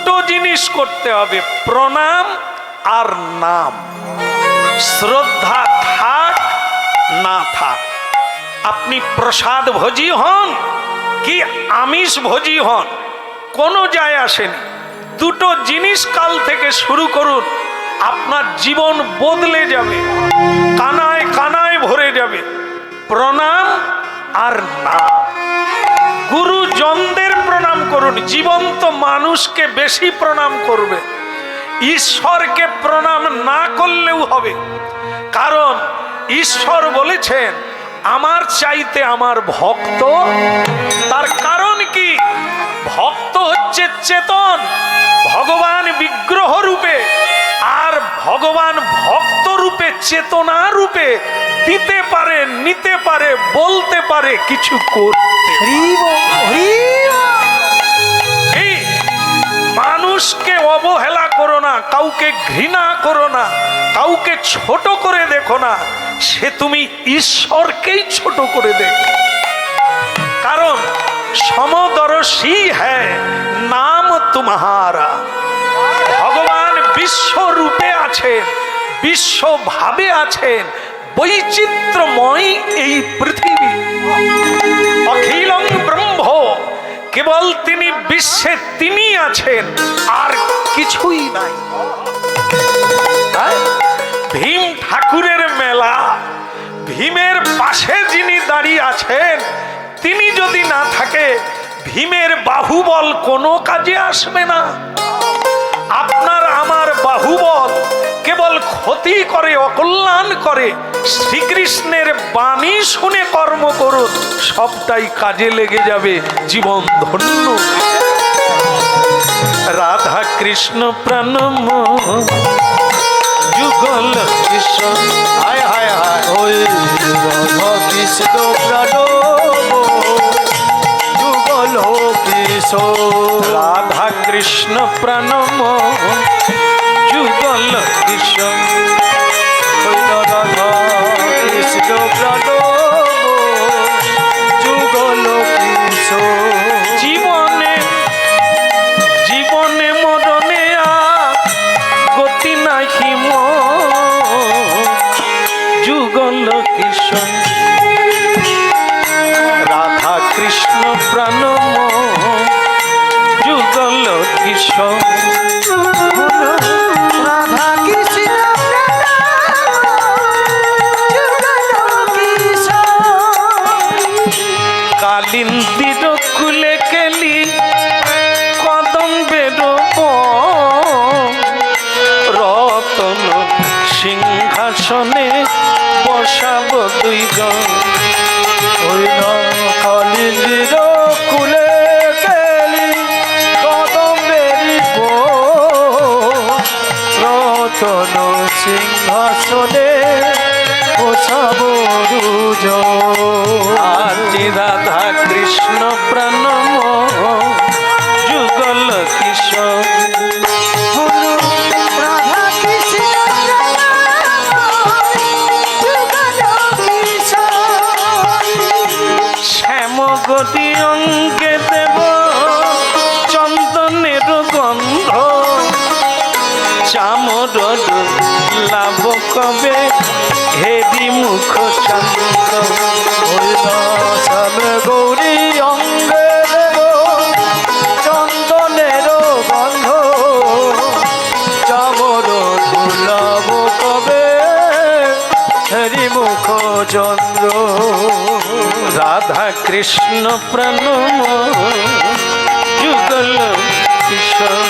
দুটো জিনিস করতে হবে, প্রণাম আর নাম। শ্রদ্ধা থাক না থাক, আপনি প্রসাদ ভোজী হন কি আমিষ ভোজী হন, কোনো যায় আসেনি। দুটো জিনিস কাল থেকে শুরু করুন, আপনার জীবন বদলে যাবে, কানায় কানায় ভরে যাবে। প্রণাম আর নাম। গুরুজনদের প্রণাম করুন, জীবন্ত মানুষকে বেশি প্রণাম করবে। ঈশ্বরকে প্রণাম না করলেও হবে, কারণ ঈশ্বর বলেছেন আমার চাইতে আমার ভক্ত। তার কারণ কি? ভক্ত হচ্ছে চেতন, ভগবান বিগ্রহ রূপে, আর ভগবান ভক্ত রূপে চেতনা রূপে দিতে পারে, নিতে পারে, বলতে পারে, কিছু করতে। এই মানুষকে অবহেলা করো না, কাউকে ঘৃণা করো না, কাউকে ছোট করে দেখো না, সে তুমি ঈশ্বরকেই ছোট করে দেখো। কারণ সমদর্শী হ্যায় নাম তোমারা। ভগবান বিশ্ব রূপে আছেন, বিশ্বভাবে আছেন, বৈচিত্র্যময় এই পৃথিবী। অখিলং ব্রহ্ম, কেবল তিনি বিশ্বে তিনি আছেন, আর কিছুই নাই। ভীম ঠাকুরের মেলা, ভীমের পাশে যিনি দাঁড়িয়ে আছেন তিনি যদি না থাকে, ভীমের বাহুবল কোনো কাজে আসবে না। আপনার আমার বাহুবল কেবল ক্ষতি করে, অকল্যাণ করে। শ্রীকৃষ্ণের বাণী শুনে কর্ম করুন, সবটাই কাজে লেগে যাবে, জীবন ধন্য। রাধা কৃষ্ণ প্রাণম যুগল কৃষ্ণ, হায় হায় হায়, ওই রাধা কৃষ্ণ প্রাণম যুগল কৃষ্ণ। রাধা কৃষ্ণ প্রাণম যুগল কৃষ্ণ, ওই রাধা কৃষ্ণ প্রাণম যুগল কৃষ্ণ। জীবনে জীবনে মরণে গতি নাহি যুগল কৃষ্ণ। রাধা কৃষ্ণ প্রাণম যুগল কৃষ্ণ। রাধা কৃষ্ণ কালিন্দির কুলে কেলি কদম্বের রতন সিংহাসনে বসাব দুইজন। ওই কালিন্দির কুলে কেলি কদম্বের রতন সিংহাসনে বসাব দুজন। আজি রাধা কৃষ্ণ প্রাণম যুগল কিশোর। শ্যাম গতি অঙ্গে দেব চন্দনের গন্ধ, চামর লাভ কবে হেরি মুখ চন্দ্র। শ্যাম গৌরী অঙ্গে দেব চন্দনের গন্ধ, চামর লাভ কবে হেরি মুখ চন্দ্র। রাধা কৃষ্ণ প্রাণম যুগল কিশোর।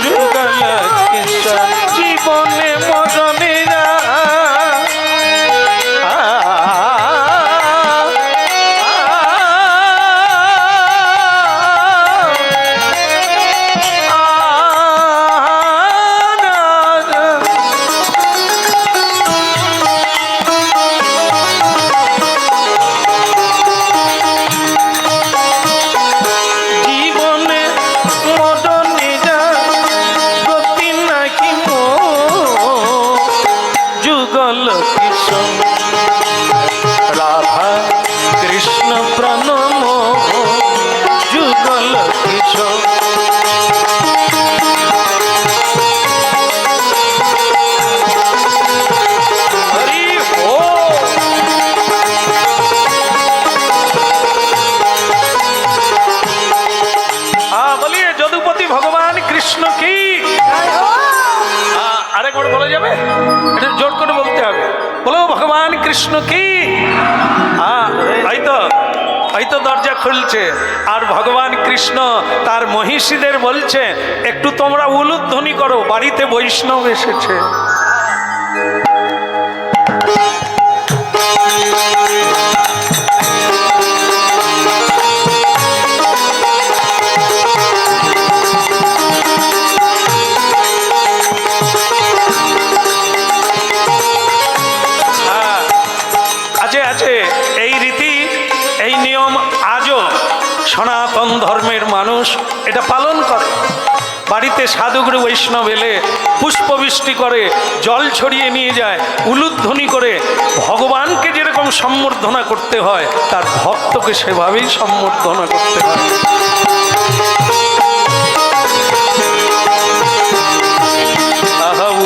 যুগল কিশোর জীবনে মরণে গতি একবার বলা যাবে? এটা জোর করে বলতে হবে। বলো ভগবান কৃষ্ণ কি। হয়তো দরজা খুলছে আর ভগবান কৃষ্ণ তার মহিষীদের বলছে একটু তোমরা উলুধ্বনি করো, বাড়িতে বৈষ্ণব এসেছে। সনাতন ধর্মের মানুষ এটা পালন করে। বাড়িতে সাধুগুরু বৈষ্ণব এলে পুষ্পবৃষ্টি করে, জল ছড়িয়ে নিয়ে যায়, উলুধ্বনি করে ভগবানকে যেরকম সম্বর্ধনা করতে হয় তার ভক্তকে সেভাবেই সম্বর্ধনা করতে হয়।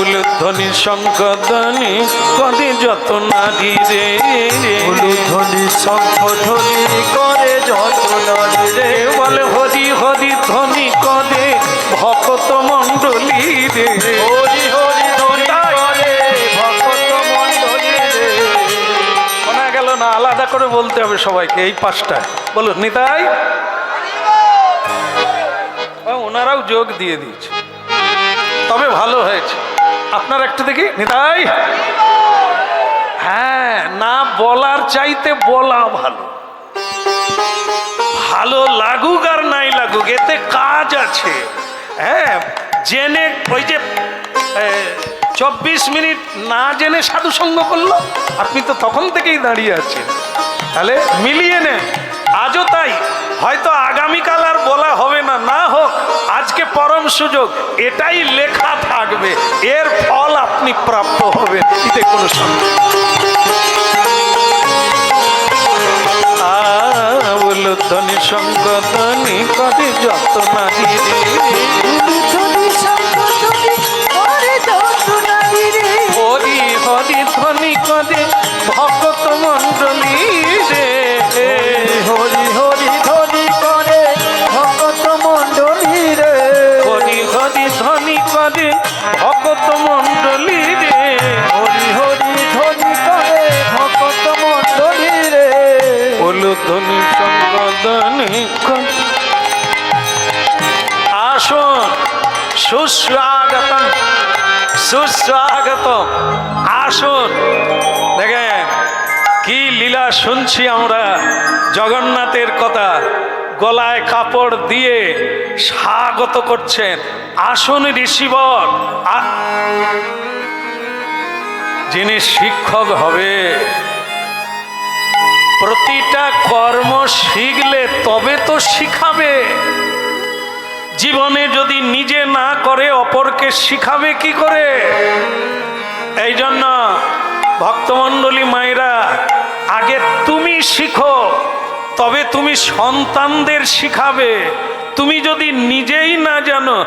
উলুধ্বনি শঙ্খধ্বনি করে যত নারী রে, উলুধ্বনি শঙ্খধ্বনি করে যত নারী রে, বলে হরি হরি ধ্বনি করে ভক্ত মণ্ডলী রে, হরি হরি ধ্বনি করে ভক্ত মণ্ডলী রে। শোনা গেল না? আলাদা করে বলতে হবে সবাইকে এই পাঁচটা। বলুন নিতাই। ওনারাও যোগ দিয়ে দিয়েছে, তবে ভালো হয়েছে। আপনার একটু দেখি নিতাই। হ্যাঁ, না বলার চাইতে বলা ভালো। ভালো লাগুক আর নাই লাগুক, এতে কাজ আছে। হ্যাঁ, জেনে ওই যে 24 মিনিট না জেনে সাধু সঙ্গ করলো, আপনি তো তখন থেকেই দাঁড়িয়ে আছেন। তাহলে মিলিয়ে নেন। আজও তাই, হয়তো আগামীকাল আর বলা হবে না, না হোক আজকে পরম সুযোগ, এটাই লেখা থাকবে, এর ফল আপনি প্রাপ্ত হবেন, এতে কোনো সন্দেহ। উলুধ্বনি শঙ্খধ্বনি করে যত নারী রে, হরি হরি ধ্বনি করে ভক্ত মণ্ডলী রে, হরি হরি ধ্বনি করে ভক্ত মণ্ডলী রে, হরি হরি ধ্বনি করে ভক্ত মণ্ডলী রে, হরি হরি ধ্বনি করে ভক্ত মণ্ডলী রে। উলুধ্বনি শঙ্খধ্বনি করে। আসুন, সুস্বাগতম সুস্বাগতম। আসুন, দেখেন কি লীলা শুনছি আমরা। জগন্নাথের কথা গলায় কাপড় দিয়ে স্বাগত করছেন। আসুন ঋষিবর, যিনি শিক্ষক হবে। প্রতিটা কর্ম শিখলে তবে তো শিখাবে। জীবনে যদি নিজে না করে অপরকে শিখাবে কি করে? এই জন্য ভক্তমণ্ডলী মায়েরা, আগে তুমি শিখো, তবে তুমি সন্তানদের শিখাবে। তুমি যদি নিজেই না জানো,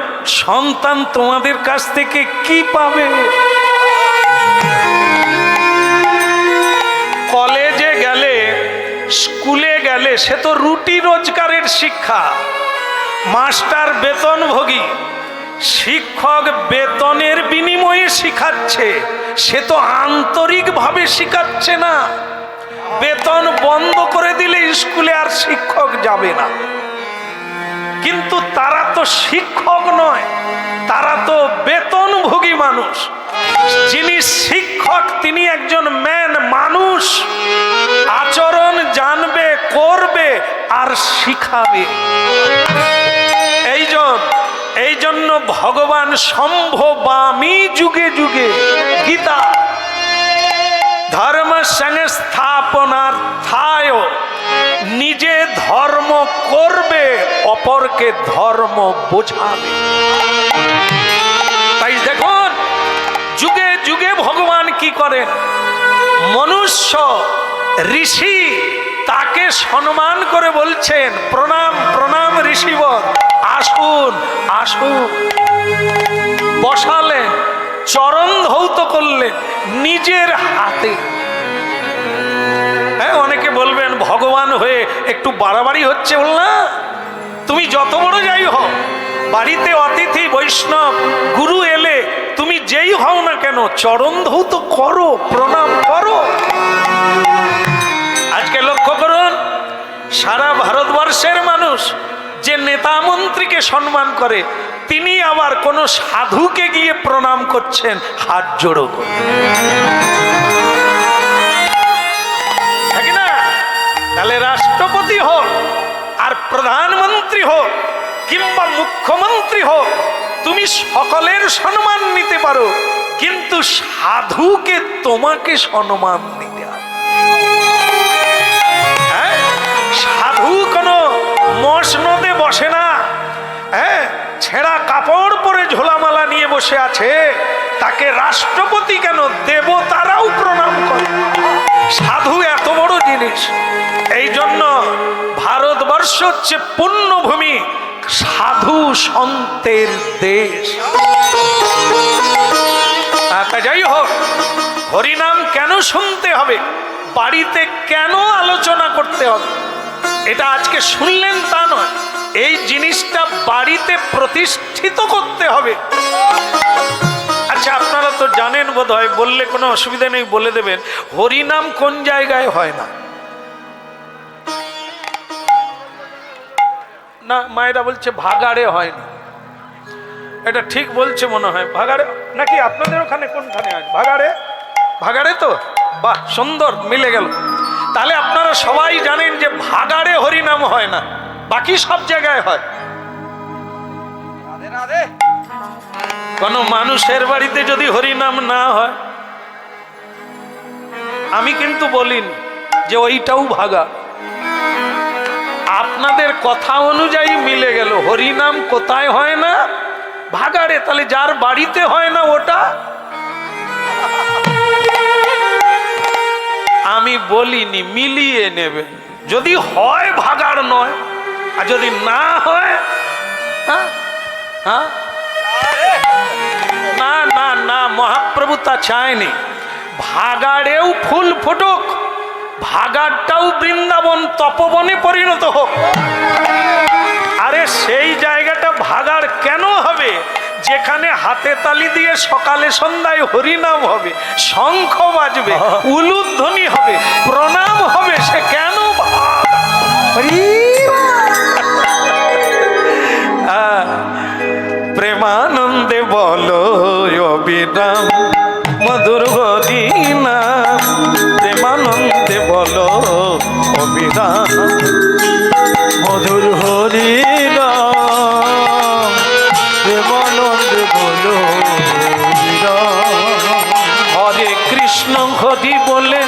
সন্তান তোমাদের কাছ থেকে কি পাবে? কলেজে গেলে, স্কুলে গেলে সে তো রুটি রোজগারের শিক্ষা। মাস্টার বেতনভোগী, শিক্ষক বেতনের বিনিময়ে শিখাচ্ছে, সে তো আন্তরিকভাবে শিখাচ্ছে না। বেতন বন্ধ করে দিলে স্কুলে আর শিক্ষক যাবে না। কিন্তু তারা তো শিক্ষক নয়, তারা তো বেতনভোগী মানুষ। যিনি শিক্ষক তিনি একজন ম্যান, মানুষ, আচরণ জানবে, করবে আর শিখাবে। এই জন্য ভগবান সম্ভবামী যুগে যুগে গীতা ধর্ম সংস্থাপনার্থায়, নিজে ধর্ম করবে, অপরকে ধর্ম বোঝাবে। তাই দেখুন যুগে যুগে ভগবান কি করেন, মনুষ্য ঋষি তাকে সম্মান করে বলছেন প্রণাম প্রণাম ঋষিবর, আসুন আসুন। বসালেন, চরণ ধৌত করলেন নিজের হাতে। হ্যাঁ, অনেকে বলবেন ভগবান হয়ে একটু বাড়াবাড়ি হচ্ছে। বল না, তুমি যত বড় যাই হও, বাড়িতে অতিথি বৈষ্ণব গুরু এলে তুমি যেই হও না কেন চরণ ধৌত করো, প্রণাম করো। আজকে লক্ষ্য করুন, সারা ভারতবর্ষের মানুষ যে নেতা মন্ত্রীকে সম্মান করে, তিনি আবার কোন সাধুকে গিয়ে প্রণাম করছেন হাত জোড়ো করে, ঠিক না? তাহলে রাষ্ট্রপতি হোক আর প্রধানমন্ত্রী হোক কিংবা মুখ্যমন্ত্রী হোক, তুমি সকলের সম্মান নিতে পারো, কিন্তু সাধুকে তোমাকে সম্মান দিতে হবে। হ্যাঁ, সাধু কোনো মসনদে বসে না, হ্যাঁ, ছেঁড়া কাপড় পরে ঝোলামালা নিয়ে বসে আছে, তাকে রাষ্ট্রপতি কেন, দেবতারাও প্রণাম করে। সাধু এত বড় জিনিস। এই জন্য ভারতবর্ষ হচ্ছে পুণ্যভূমি, সাধু সন্তের দেশ। যাই হোক, হরিনাম কেন শুনতে হবে, বাড়িতে কেন আলোচনা করতে হবে, এটা আজকে শুনলেন তা নয়, এই জিনিসটা বাড়িতে প্রতিষ্ঠিত করতে হবে। আচ্ছা, আপনারা তো জানেন বোধ হয়, বললে কোনো অসুবিধা নেই, বলে দেবেন, হরিনাম কোন জায়গায় হয় না? না, মায়েরা বলছে ভাগাড়ে হয়নি। এটা ঠিক বলছে মনে হয়, ভাগাড়ে নাকি? আপনাদের ওখানে কোনখানে হয়? ভাগাড়ে? ভাগাড়ে তো, বাহ, সুন্দর মিলে গেল। তাহলে আপনারা সবাই জানেন যে ভাগাড়ে হরিনাম হয় না, বাকি সব জায়গায় হয়। কোন মানুষের বাড়িতে যদি হরিনাম না হয়, আমি কিন্তু বলিনি যে ওইটাও ভাগা। আপনাদের কথা অনুযায়ী মিলে গেল, হরিনাম কোথায় হয় না? ভাগাড়ে। তাহলে যার বাড়িতে হয় না ওটা, আমি বলিনি, মিলিয়ে নেবেন। যদি হয় ভাগাড় নয়, আর যদি না হয়, হ্যাঁ হ্যাঁ, না না না, মহাপ্রভু তা চায়নি। ভাগাড়েও ফুল ফুটুক, ভাগাড়টাও বৃন্দাবন তপবনে পরিণত হোক। আরে সেই জায়গাটা ভাগাড় কেন হবে যেখানে হাতে তালি দিয়ে সকালে সন্ধ্যায় হরিনাম হবে, শঙ্খ বাজবে, উলুধ্বনি হবে, প্রণাম হবে, সে কেন প্রেমানন্দে বলো অবিরাম মধুর হরিনাম, প্রেমানন্দে বলো অবিরাম মধুর হরিনাম, প্রেমানন্দে বলো হরিনাম। হরে কৃষ্ণ হরি বলে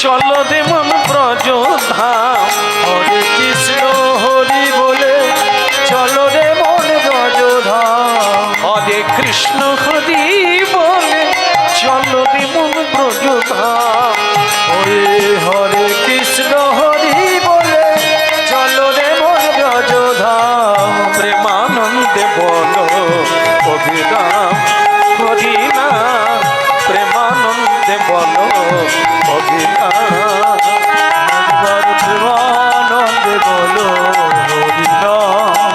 চলো রে মন ব্রজধাম, হরে কৃষ্ণ হরি বলে চলো রে মন ব্রজধাম। হরে কৃষ্ণ হরি বলে চলো রে মন ব্রজধাম। হরে হরে কৃষ্ণ হরি বলে চলো রে মন ব্রজধাম। প্রেমানন্দে বলো অভিরাম হরিনাম, প্রেমানন্দে বলো অভিরাম। প্রেমানন্দে বলো হরিনাম,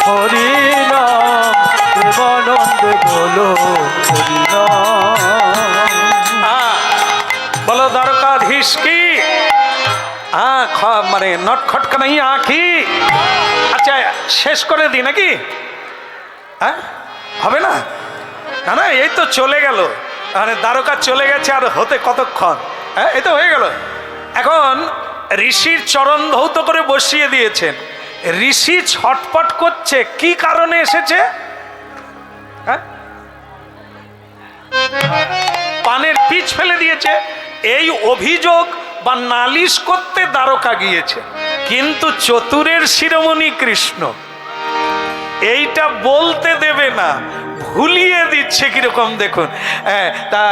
হরিনাম, প্রেমানন্দে বলো হরিনাম। বলো দ্বারকাধীশ কি, মানে নটখট কানাই আঁখি। আচ্ছা, শেষ করে দিই নাকি? হ্যাঁ, হবে না? না না, এই তো চলে গেল, মানে দ্বারকা চলে গেছে, আর হতে কতক্ষণ? হ্যাঁ, এই তো হয়ে গেল। এখন ঋষির চরণ ধৌত করে বসিয়ে দিয়েছেন। ঋষি ছটপট করছে, কি কারণে এসেছে? হ্যাঁ, পানের পিচ ফেলে দিয়েছে, এই অভিযোগ বা নালিশ করতে দ্বারকা গিয়েছে। কিন্তু চতুরের শিরোমণি কৃষ্ণ এইটা বলতে দেবে না, ভুলিয়ে দিচ্ছে কিরকম দেখুন। তা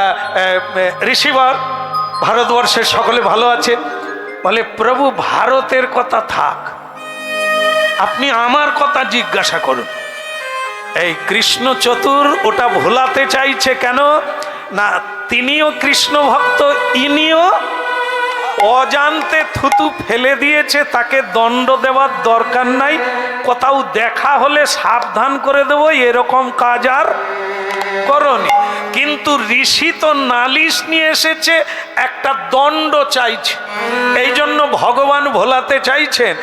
ঋষিবর, ভারতবর্ষের সকলে ভালো আছে? বলে প্রভু ভারতের কথা থাক, আপনি আমার কথা জিজ্ঞাসা করুন। এই কৃষ্ণ চতুর ওটা ভোলাতে চাইছে কেন না, তিনিও কৃষ্ণ ভক্ত, ইনিও অজান্তে থুতু ফেলে দিয়েছে, তাকে দণ্ড দেওয়ার দরকার নাই, কোথাও দেখা হলে সাবধান করে দেবো, এরকম কাজ আর করনি। কিন্তু ঋষি তো নালিশ নিয়ে এসেছে, একটা দণ্ড চাইছে, এই জন্য ভগবান ভোলাতে চাইছেন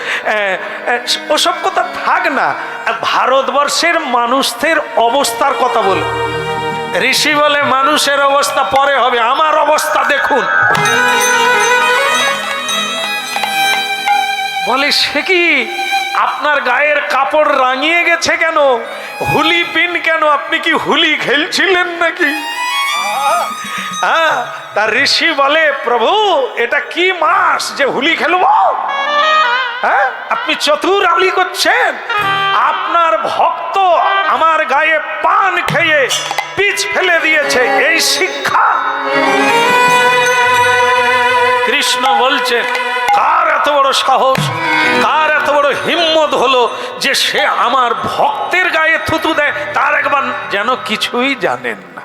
ওসব কথা থাক না, ভারতবর্ষের মানুষদের অবস্থার কথা বল। ঋষি বলে মানুষের অবস্থা পরে হবে, আমার অবস্থা দেখুন। বলে সে কি, আপনার গায়ের কাপড় রাঙিয়ে গেছে কেন, হুলি পিন কেন, আপনি কি হুলি খেলছিলেন নাকি? হ্যাঁ, তার ঋষি বলে প্রভু এটা কি মাস যে হুলি খেলবো? হ্যাঁ, আপনি চতুর আলি করছেন, আপনার ভক্ত আমার গায়ে পান খেয়ে পিচ ফেলে দিয়েছে, এই শিক্ষা। কৃষ্ণ বলছেন কার এত বড় সাহস, কার এত বড় হিম্মত হলো যে সে আমার ভক্তের গায়ে থুতু দেয়, তার একবার যেন কিছুই জানেন না।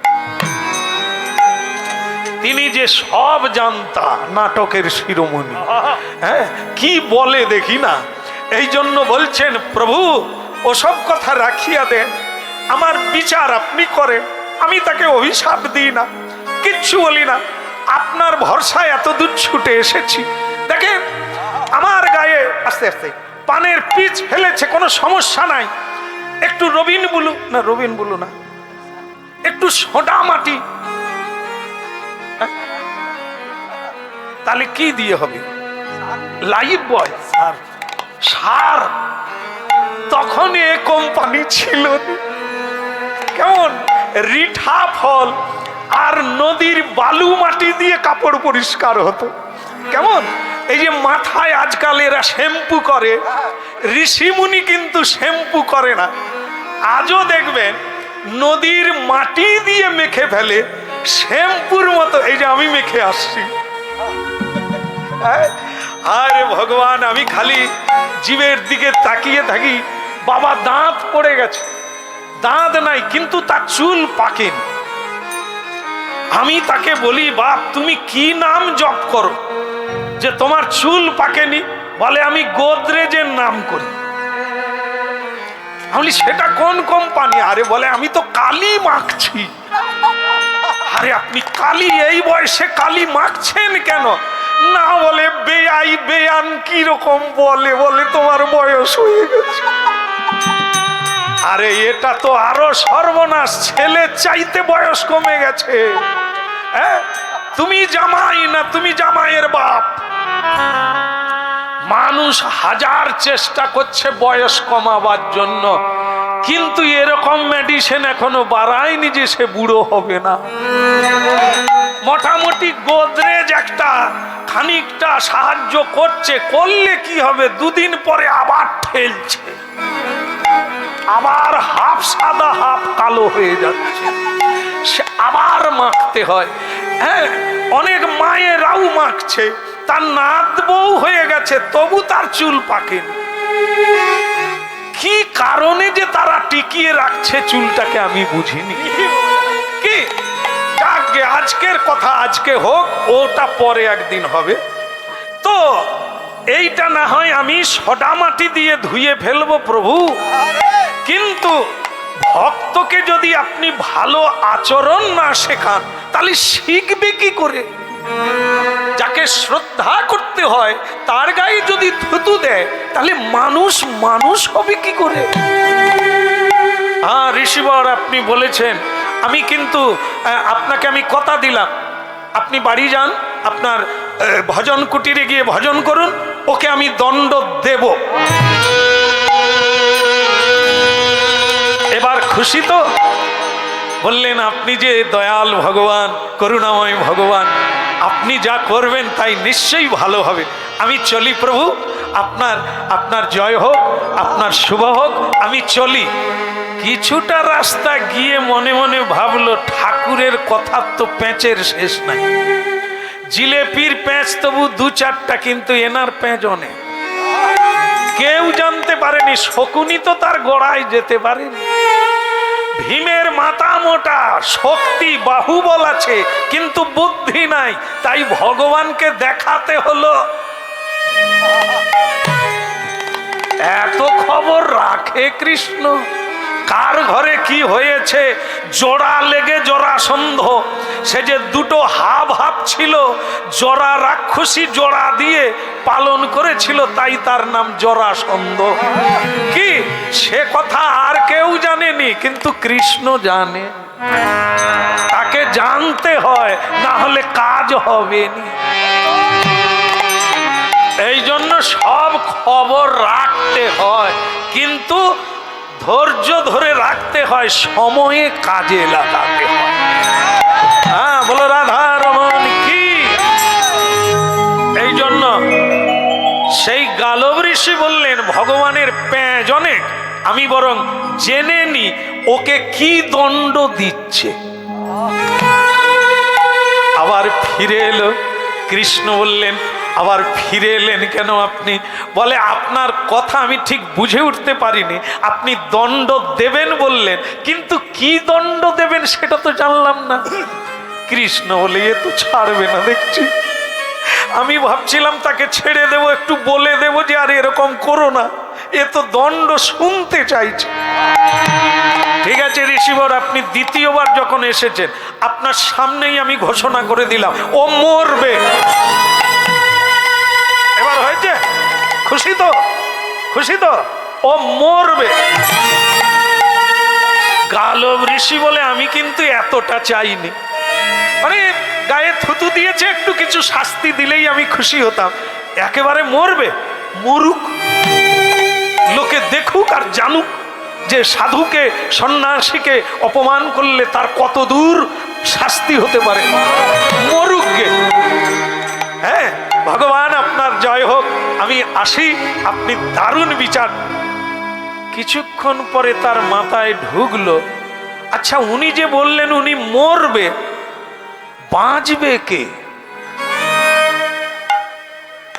তিনি যে সব জানতা, নাটকের শিরোমণি। হ্যাঁ, কি বলে দেখি না। এই জন্য বলছেন প্রভু ওসব কথা রাখিয়া দেন, আমার বিচার আপনি করেন, আমি তাকে অভিশাপ দিই না, কিচ্ছু বলি না, আপনার ভরসায় এত দূর ছুটে এসেছি। দেখেন আমার গায়ে আস্তে আস্তে পানের পিচ ফেলেছে, কোনো সমস্যা নাই, একটু রবিন বুলু না, রবিন বুলু না, একটু সোডা মাটি, তাহলে কি দিয়ে হবে? লাইফ বয় সার, সার তখন এ কোম্পানি ছিল কেমন, রিঠা ফল আর নদীর বালু মাটি দিয়ে কাপড় পরিষ্কার হতো কেমন। এই যে মাথায় আজকাল এরা শ্যাম্পু করে, ঋষিমুনি কিন্তু শ্যাম্পু করে না। আজও দেখবেন নদীর মাটি দিয়ে মেখে ফেলে শ্যাম্পুর মতো, এই যে আমি মেখে আসছি। আরে ভগবান, আমি খালি জীবের দিকে তাকিয়ে থাকি, বাবা দাঁত পড়ে গেছে, দাঁত নাই কিন্তু তার চুল পাকেনি। আমি তাকে বলি বাপ তুমি কি নাম জপ করো যে তোমার চুল পাকেনি? বলে আমি গোদরেজের নাম করি। আমি সেটা কোন কোম্পানি? আরে বলে আমি তো কালি মাখছি। আরে আপনি কালি, এই বয়সে কালি মাখছেন কেন? না বলে বেআই বেয়ান কি রকম বলে, বলে তোমার বয়স হয়ে গেছে। আরে এটা তো আরো সর্বনাশ, ছেলে চাইতে বয়স কমে গেছে। হ্যাঁ, তুমি জামাই না, তুমি জামাইয়ের বাপ। মানুষ হাজার চেষ্টা করছে বয়স কমাবার জন্য, কিন্তু এরকম মেডিসিন এখনো বাড়ায়নি যে সে বুড়ো হবে না। মোটামুটি গোদরেজ একটা খানিকটা সাহায্য করছে, করলে কি হবে, দুদিন পরে আবার ঠেলছে, আবার হাফ সাদা হাফ কালো হয়ে যাচ্ছে, সে আবার মাখতে হয়। হ্যাঁ, অনেক মায়েরাও মাখছে, তার নাত বউ হয়ে গেছে তবু তার চুল পাকেনি। কি কারণে যে তারা টিকিয়ে রাখছে চুলটাকে আমি বুঝিনি। কি যাকে আজকের কথা আজকে হোক, ওটা পরে একদিন হবে। তো এইটা না হয় আমি সোডা মাটি দিয়ে ধুয়ে ফেলবো প্রভু, কিন্তু ভক্তকে যদি আপনি ভালো আচরণ না শেখান তাহলে শিখবে কি করে? যাকে শ্রদ্ধা করতে হয় তার গায়ে যদি থুতু দেয় তাহলে মানুষ মানুষ হবে কি করে? হ্যাঁ ঋষিবর, আপনি বলেছেন, আমি কিন্তু আপনাকে আমি কথা দিলাম, আপনি বাড়ি যান, আপনার ভজন কুটিরে গিয়ে ভজন করুন, ওকে আমি দণ্ড দেব। এবার খুশি তো? বললেন আপনি যে দয়াল ভগবান, করুণাময় ভগবান, আপনি যা করবেন তাই নিশ্চয়ই ভালো হবে। আমি চলি প্রভু, আপনার জয় হোক, আপনার শুভ হোক, আমি চলি। কিছুটা রাস্তা গিয়ে মনে মনে ভাবলো ঠাকুরের কথার তো প্যাঁচের শেষ নাই। জিলেপির প্যাঁচ তবু দু চারটা, কিন্তু এনার প্যাঁচ অনেক। কেউ জানতে পারেনি, শকুনি তো তার গোড়ায় যেতে পারেনি। ভীমের মাথা মোটা, শক্তি বাহুবল আছে, কিন্তু বুদ্ধি নাই, তাই ভগবানকে দেখাতে হলো এত খবর রাখে কৃষ্ণ? কার ঘরে কি হয়েছে? জোড়া লেগে জরাসন্ধ, সে যে দুটো হাব হাব ছিল, জরা রাক্ষসী জোড়া দিয়ে পালন করেছিল, তাই তার নাম জরাসন্ধ। কি সে কথা আর কেউ জানেনি, কিন্তু কৃষ্ণ জানে। তাকে জানতে হয়, না হলে কাজ হবে না। এই জন্য সব খবর রাখতে হয়, কিন্তু ধৈর্য ধরে রাখতে হয়, সময়ে কাজে লাগাতে হয়। হ্যাঁ, বলো রাধা রমন কি। এই জন্য সেই গালব ঋষি বললেন, ভগবানের পেঁচ অনেক, আমি বরং জেনে নি ওকে কি দণ্ড দিচ্ছে। আবার ফিরে এলো। কৃষ্ণ বললেন, আবার ফিরে এলেন কেন আপনি? বলে, আপনার কথা আমি ঠিক বুঝে উঠতে পারিনি। আপনি দণ্ড দেবেন বললেন, কিন্তু কি দণ্ড দেবেন সেটা তো জানলাম না। কৃষ্ণ বলে, এ তো ছাড়বে না দেখছি। আমি ভাবছিলাম তাকে ছেড়ে দেব, একটু বলে দেব যে আর এরকম করো না। এ তো দণ্ড শুনতে চাইছে। ঠিক আছে ঋষিবর, আপনি দ্বিতীয়বার যখন এসেছেন, আপনার সামনেই আমি ঘোষণা করে দিলাম, ও মরবে। এবার হয়েছে? খুশি তো? খুশি তো? ও মরবে। গালব ঋষি বলে, আমি কিন্তু এতটা চাইনি। মানে গায়ে থুতু দিয়েছে, একটু কিছু শাস্তি দিলেই আমি খুশি হতাম। একেবারে মরবে? মরুক, লোকে দেখুক আর জানুক যে সাধুকে, সন্ন্যাসীকে অপমান করলে তার কত দূর শাস্তি হতে পারে। মরুক গে। হ্যাঁ, ভগবান আপনার জয় হোক। আমি আসি, আপনি দারুণ বিচার। কিছুক্ষণ পরে তার মাথায় ঢুকলো, আচ্ছা উনি যে বললেন উনি মরবে, বাঁচবে কে?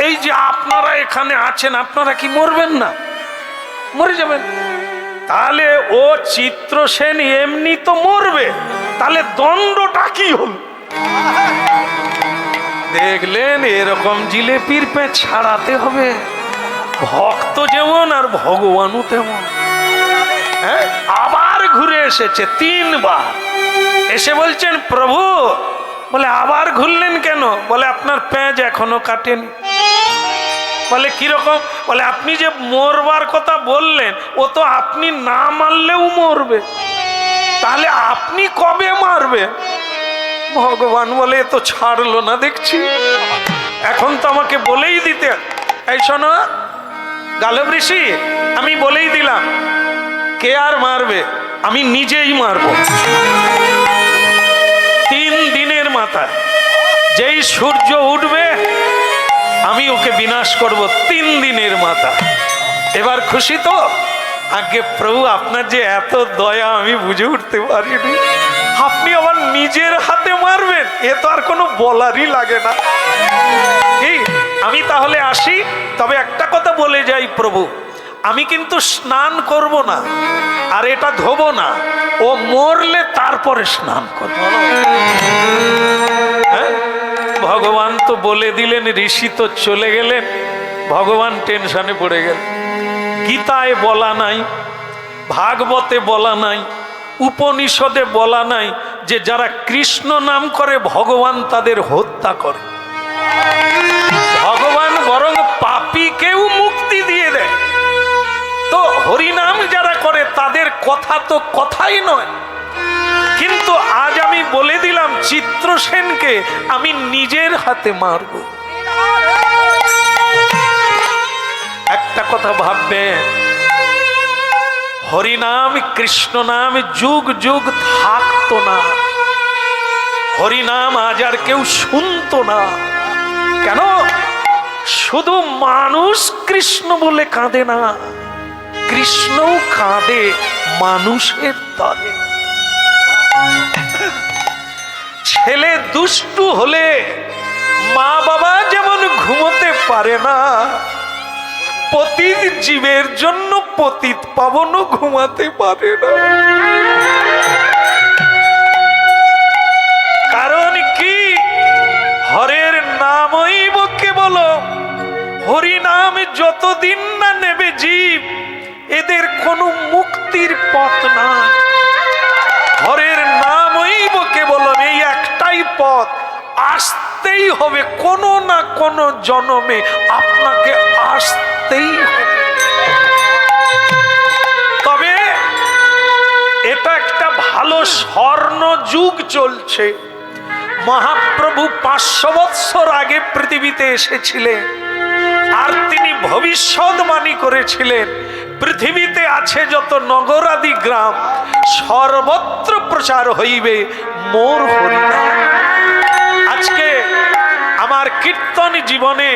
এই যে আপনারা এখানে আছেন, আপনারা কি মরবেন না? মরে যাবেন। তাহলে ও চিত্রসেন এমনি তো মরবে, তাহলে দণ্ডটা কি হল? দেখলেন, এরকম জিলেপির পেঁচ ছাড়াতে হবে। ভক্ত যেমন আর ভগবানও তেমন। হ্যাঁ, আবার ঘুরে এসেছে 3 বার। এসে বলছেন, প্রভু। বলে, আবার ঘুরলেন কেন? বলে, আপনার পেঁচ এখনো কাটেনি। বলে, কিরকম? বলে, আপনি যে মরবার কথা বললেন, ও তো আপনি না মারলেও মরবে, তাহলে আপনি কবে মারবে? ভগবান বলে, এ তো ছাড়লো না দেখছি। এখন তো আমাকে বলেই দিতে। এই শোনো গালব ঋষি, আমি বলেই দিলাম, কে আর মারবে? আমি নিজেই মারব। 3 দিনের মাথায় যেই সূর্য উঠবে, আমি ওকে বিনাশ করব 3 দিনের মাথা। এবার খুশি তো? আগে প্রভু, আপনার যে এত দয়া আমি বুঝে উঠতে পারিনি। আপনি আবার নিজের হাতে মারবেন, এ তো আর কোনো বলারই লাগে না। আমি তাহলে আসি। তবে একটা কথা বলে যাই প্রভু, আমি কিন্তু স্নান করব না, আর এটা ধোবো না। ও মরলে তারপরে স্নান করব। হ্যাঁ, ভগবান তো বলে দিলেন, ঋষি তো চলে গেলেন, ভগবান টেনশনে পড়ে গেলেন। গীতায় বলা নাই, ভাগবতে বলা নাই, উপনিষদে বলা নাই যে যারা কৃষ্ণ নাম করে ভগবান তাদের হত্যা করে। ভগবান বরং পাপীকেও মুক্তি দিয়ে দেয়। তো হরিনাম যারা করে তাদের কথা তো কথাই নয়। কিন্তু আজ আমি বলে দিলাম, চিত্রসেনকে আমি নিজের হাতে মারব। একটা কথা ভাববেন, হরিনাম কৃষ্ণ নাম যুগ যুগ থাকতো না। হরিনাম আজ আর কেউ শুনতো না। কেন? শুধু মানুষ কৃষ্ণ বলে কাঁদে না, কৃষ্ণও কাঁদে মানুষের তরে। ছেলে দুষ্টু হলে মা বাবা যেমন ঘুমোতে পারে না, পতিত জীবের জন্য পতিত পাবনও ঘুমাতে পারে না। কারণ কি? হরের নামই কেবল হরিনাম যতদিন না নেবে জীব, এদের কোনো মুক্তির পথ নাই। হরের নামই কেবলম, এই একটাই পথ, আসতেই হবে, কোনো না কোনো জন্মে আপনাকে আসতেই হবে। তবে এটা একটা ভালো স্বর্ণ যুগ চলছে। মহাপ্রভু 500 বৎসর আগে পৃথিবীতে এসেছিলেন, আর তিনি ভবিষ্যৎবাণী করেছিলেন পৃথিবীতে আছে যত নগরাদি গ্রাম, সর্বত্র প্রচার হইবে মোর হরিনাম। আজকে আমার কীর্তন জীবনে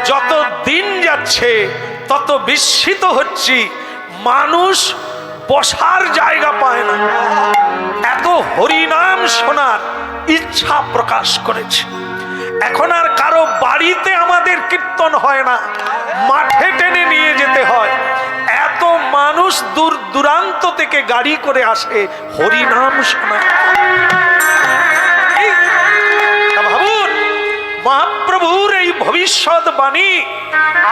যত দিন যাচ্ছে তত বিস্মিত হচ্ছি, মানুষ বসার জায়গা পায় না, এত হরিনাম শোনার ইচ্ছা প্রকাশ করেছে। এখন আর কারো বাড়িতে আমাদের কীর্তন হয় না, মাঠে টেনে নিয়ে যেতে হয়। এত মানুষ দূর দূরান্ত থেকে গাড়ি করে আসে হরিনাম শোনা। ভাবুন, মহাপ্রভুর এই ভবিষ্যৎবাণী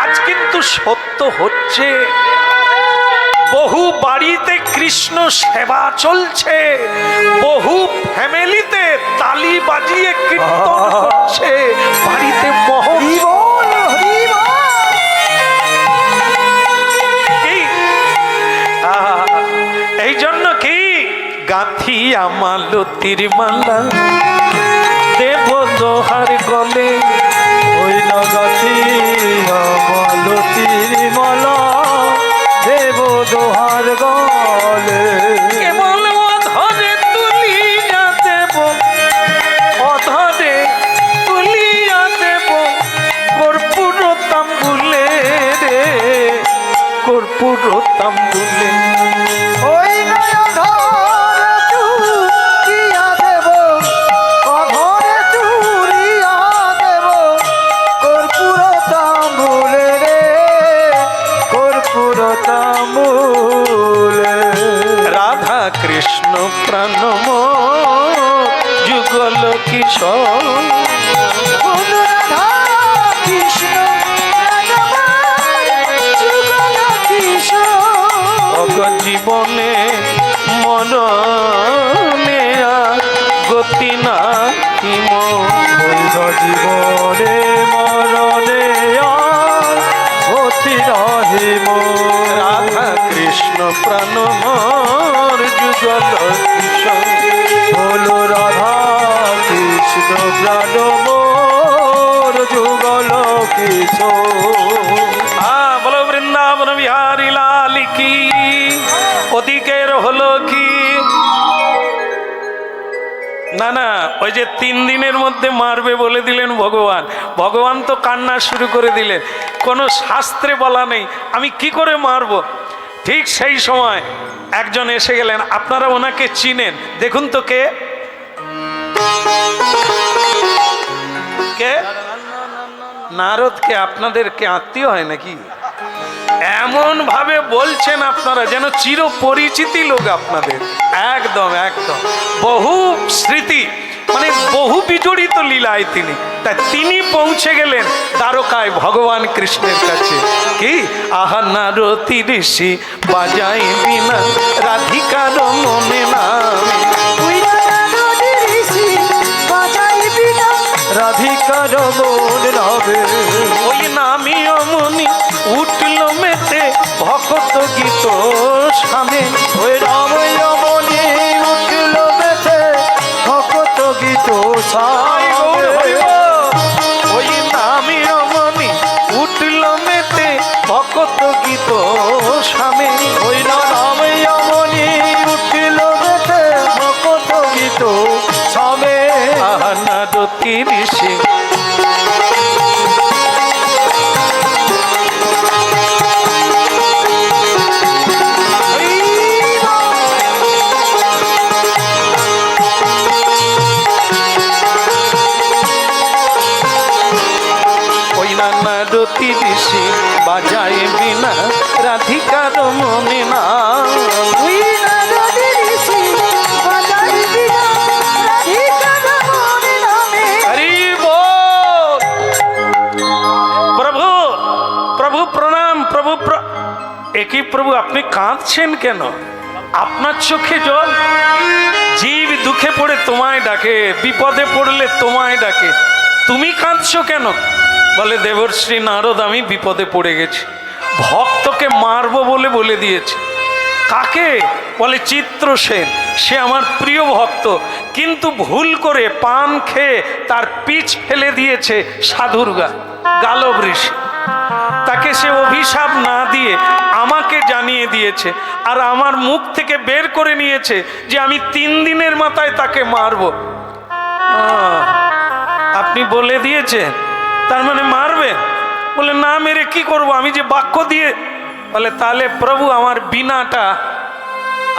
আজ কিন্তু সত্য হচ্ছে। বহু বাড়িতে কৃষ্ণ সেবা চলছে, বহু ফ্যামিলিতে তালি বাজিয়ে কীর্তন করছে, বাড়িতে এই জন্য কি গাঁথিয়া মালতীর মালা দেব দোহার গলে, ওই গাথিয়া মালতীর মালা দেব দোহার গলে। কেবল অধরে তুলিয়া দেব, অধরে তুলিয়া দেব কর্পূর তাম্বুলে রে, কর্পূর তাম্বুলে। ওই অধরে তুলিয়া দেব, অধরে তুলিয়া দেব কর্পূর তাম্বুলে রে, কর্পূর তাম্বুলে। রাধা কৃষ্ণ প্রাণম যুগল কিশোর, রাধা কৃষ্ণ জীবনে মরণে গতি না হিম, জীবনে মরণে গতি রহিম। রাধা কৃষ্ণ প্রাণ মোর যুগল কিশোর, বলো রাধা কৃষ্ণ প্রাণ মোর যুগল কিশোর। বলো বৃন্দাবন বিহারী লাল কি। ওদিকের হলো কি না না, ওই যে 3 দিনের মধ্যে মারবে বলে দিলেন ভগবান, ভগবান তো কান্না শুরু করে দিলেন। কোনো শাস্ত্রে বলা নেই আমি কি করে মারবো। ঠিক সেই সময় একজন এসে গেলেন, আপনারা ওনাকে চিনেন, দেখুন তো কে কে? নারদকে আপনাদেরকে আত্মীয় হয় নাকি? এমন ভাবে বলছেন আপনারা যেন চির পরিচিতি লোক আপনাদের। একদম একদম, বহু স্মৃতি, মানে বহু বিজড়িত লীলায় তিনি। তাই তিনি পৌঁছে গেলেন দ্বারকায় ভগবান কৃষ্ণের কাছে। কি আহা নারতি ঋষি বাজাই বিনা রাধিকার মনে নামে, রাধিকার মন নামে। ওই নামি অমনি উঠল মেতে ভকত গীত সামে, ওই রাম রমণী উঠল বেথে ভকত গীত সামনে। ওই নামি অমনি উঠল মেতে ভকত গীত সামে, ওই রাম রমণী উঠল বেথে ভকত গীত সামনে। নারতি ঋষি নারতি ঋষি বাজায় বিনা রাধিকার মনে না। প্রভু একই প্রভু, আপনি কাঁদছেন কেন? আপনার চোখে জল? জীব দুঃখে পড়ে তোমায় ডাকে, বিপদে পড়লে তোমায় ডাকে, তুমি কাঁদছো কেন? বলে দেবর্ষি নারদ, আমি বিপদে পড়ে গেছি, ভক্তকে মারবো বলে বলে দিয়েছে। কাকে? বলে চিত্রসেন, সে আমার প্রিয় ভক্ত, কিন্তু ভুল করে পান খেয়ে তার পিঠ ফেলে দিয়েছে সাধুর গালব ঋষি। তাকে সে অভিশাপ না দিয়ে আমাকে জানিয়ে দিয়েছে, আর আমার মুখ থেকে বের করে নিয়েছে যে আমি 3 দিনের মাথায় তাকে মারবো। আপনি বলে দিয়েছেন, তার মানে মারবেন? বলে না, মেরে কি করব, আমি যে বাক্য দিয়ে। বলে তাহলে প্রভু আমার বিনাটা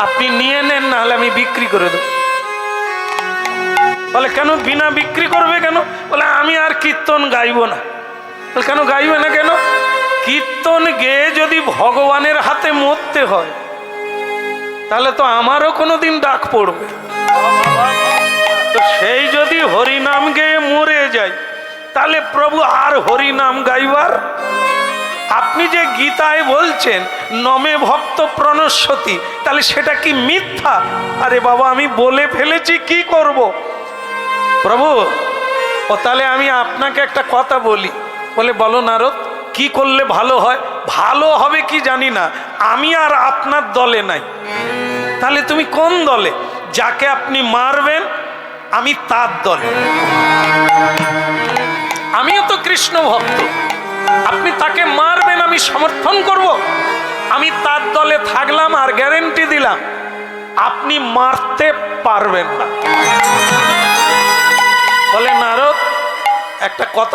আপনি নিয়ে নেন, না হলে আমি বিক্রি করে দেব। বলে কেন বিনা বিক্রি করবে কেন? বলে আমি আর কীর্তন গাইব না। বলে কেন গাইবে না কেন? কীর্তন গেয়ে যদি ভগবানের হাতে মরতে হয়, তাহলে তো আমারও কোনোদিন ডাক পড়বে। তো সেই যদি হরিনাম গেয়ে মরে যায়, তাহলে প্রভু আর হরিনাম গাইবার? আপনি যে গীতায় বলছেন নমে ভক্ত প্রণশ্যতি, তাহলে সেটা কি মিথ্যা? আরে বাবা, আমি বলে ফেলেছি, কি করব? প্রভু, ও তাহলে আমি আপনাকে একটা কথা বলি। বলে বলো নারদ, কি করলে ভালো হয়? ভালো হবে কি জানি না, আমি আর আপনার দলে নাই। তাহলে তুমি কোন দলে? যাকে আপনি মারবেন আমি তার দলে। আমিও তো কৃষ্ণ ভক্ত, আপনি তাকে মারবেন আমি সমর্থন করব। আমি তার দলে থাকলাম, আর গ্যারেন্টি দিলাম আপনি মারতে পারবেন না। বলে নারদ, একটা কথা